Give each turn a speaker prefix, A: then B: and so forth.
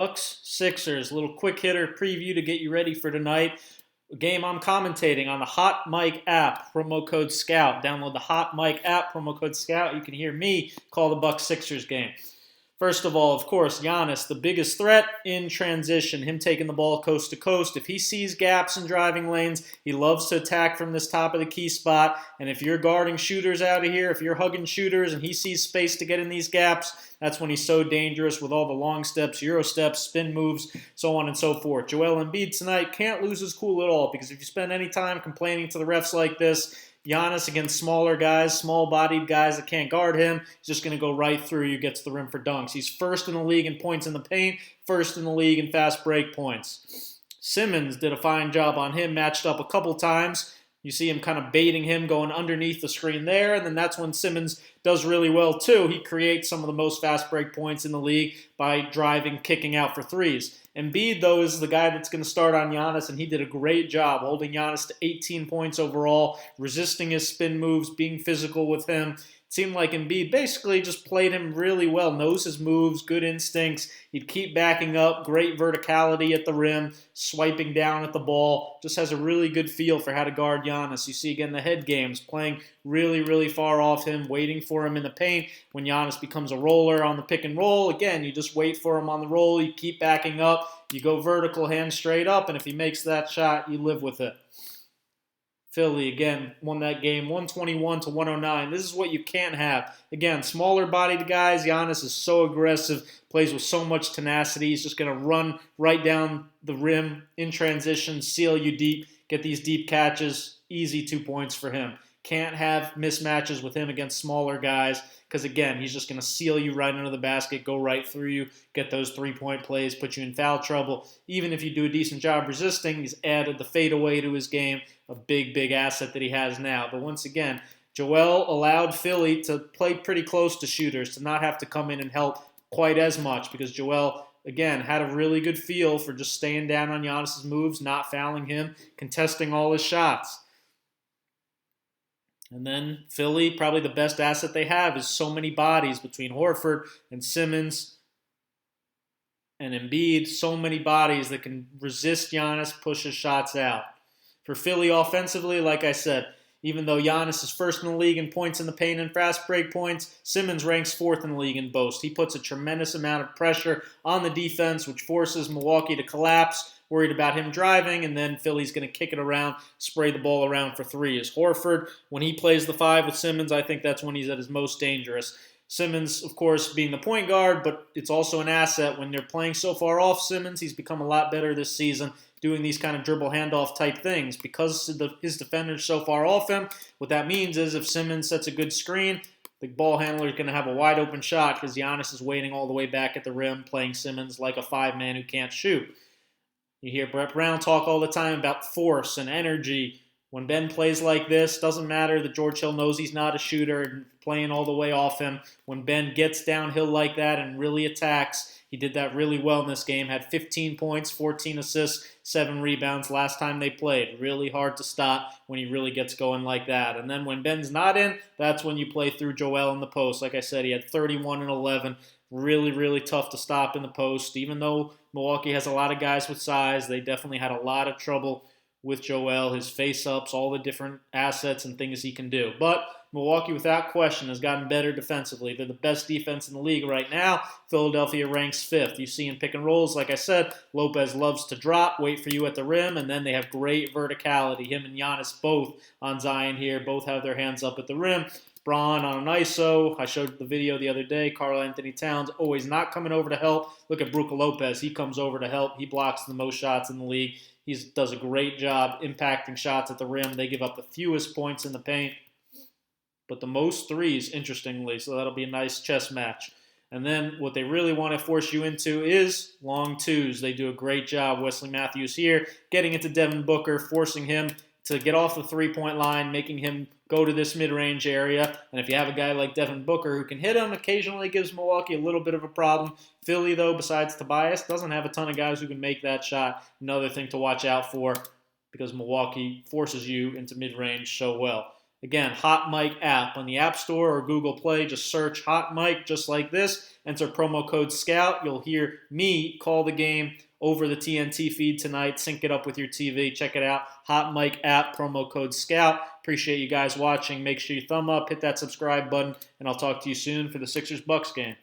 A: Bucks, Sixers, little quick hitter preview to get you ready for tonight. A game I'm commentating on the Hot Mic app, promo code SCOUT. Download the Hot Mic app, promo code SCOUT. You can hear me call the Bucks Sixers game. First of all, of course, Giannis, the biggest threat in transition, him taking the ball coast to coast. If he sees gaps in driving lanes, he loves to attack from this top of the key spot. And if you're guarding shooters out of here, if you're hugging shooters and he sees space to get in these gaps, that's when he's so dangerous with all the long steps, Euro steps, spin moves, so on and so forth. Joel Embiid tonight can't lose his cool at all, because if you spend any time complaining to the refs like this, Giannis against smaller guys, small-bodied guys that can't guard him, he's just going to go right through you, gets the rim for dunks. He's first in the league in points in the paint, first in the league in fast break points. Simmons did a fine job on him, matched up a couple times. You see him kind of baiting him, going underneath the screen there, and then that's when Simmons does really well too. He creates some of the most fast break points in the league by driving, kicking out for threes. Embiid, though, is the guy that's going to start on Giannis, and he did a great job holding Giannis to 18 points overall, resisting his spin moves, being physical with him. It seemed like Embiid basically just played him really well, knows his moves, good instincts. He'd keep backing up, great verticality at the rim, swiping down at the ball. Just has a really good feel for how to guard Giannis. You see, again, the head games, playing really, really far off him, waiting for him in the paint. When Giannis becomes a roller on the pick and roll, again, you just wait for him on the roll, you keep backing up, you go vertical, hand straight up, and if he makes that shot, you live with it. Philly, again, won that game 121-109. This is what you can't have. Again, smaller-bodied guys. Giannis is so aggressive, plays with so much tenacity. He's just going to run right down the rim in transition, seal you deep, get these deep catches. Easy 2 points for him. Can't have mismatches with him against smaller guys because, again, he's just going to seal you right under the basket, go right through you, get those three-point plays, put you in foul trouble. Even if you do a decent job resisting, he's added the fadeaway to his game, a big, big asset that he has now. But once again, Joel allowed Philly to play pretty close to shooters, to not have to come in and help quite as much, because Joel, again, had a really good feel for just staying down on Giannis's moves, not fouling him, contesting all his shots. And then Philly, probably the best asset they have is so many bodies between Horford and Simmons and Embiid. So many bodies that can resist Giannis, push his shots out. For Philly offensively, like I said, even though Giannis is first in the league in points in the paint and fast break points, Simmons ranks fourth in the league in boast. He puts a tremendous amount of pressure on the defense, which forces Milwaukee to collapse, worried about him driving, and then Philly's going to kick it around, spray the ball around for threes. Horford, when he plays the five with Simmons, I think that's when he's at his most dangerous. Simmons, of course, being the point guard, but it's also an asset when they're playing so far off Simmons. He's become a lot better this season doing these kind of dribble handoff type things because his defender's so far off him. What that means is if Simmons sets a good screen, the ball handler is going to have a wide open shot because Giannis is waiting all the way back at the rim, playing Simmons like a five-man who can't shoot. You hear Brett Brown talk all the time about force and energy. When Ben plays like this, doesn't matter that George Hill knows he's not a shooter and playing all the way off him. When Ben gets downhill like that and really attacks, he did that really well in this game. Had 15 points, 14 assists, 7 rebounds last time they played. Really hard to stop when he really gets going like that. And then when Ben's not in, that's when you play through Joel in the post. Like I said, he had 31 and 11. Really, really tough to stop in the post. Even though Milwaukee has a lot of guys with size, they definitely had a lot of trouble with Joel, his face-ups, all the different assets and things he can do. But Milwaukee, without question, has gotten better defensively. They're the best defense in the league right now. Philadelphia ranks fifth. You see in pick and rolls, like I said, Lopez loves to drop, wait for you at the rim, and then they have great verticality. Him and Giannis both on Zion here, both have their hands up at the rim. Braun on an ISO. I showed the video the other day. Karl Anthony Towns always not coming over to help. Look at Brook Lopez. He comes over to help. He blocks the most shots in the league. He does a great job impacting shots at the rim. They give up the fewest points in the paint, but the most threes, interestingly. So that'll be a nice chess match. And then what they really want to force you into is long twos. They do a great job. Wesley Matthews here, getting into Devin Booker, forcing him to get off the three-point line, making him go to this mid-range area. And if you have a guy like Devin Booker who can hit him, occasionally gives Milwaukee a little bit of a problem. Philly, though, besides Tobias, doesn't have a ton of guys who can make that shot. Another thing to watch out for because Milwaukee forces you into mid-range so well. Again, Hot Mic app on the App Store or Google Play. Just search Hot Mic just like this. Enter promo code SCOUT. You'll hear me call the game over the TNT feed tonight. Sync it up with your TV. Check it out. Hot Mic app, promo code SCOUT. Appreciate you guys watching. Make sure you thumb up, hit that subscribe button, and I'll talk to you soon for the Sixers-Bucks game.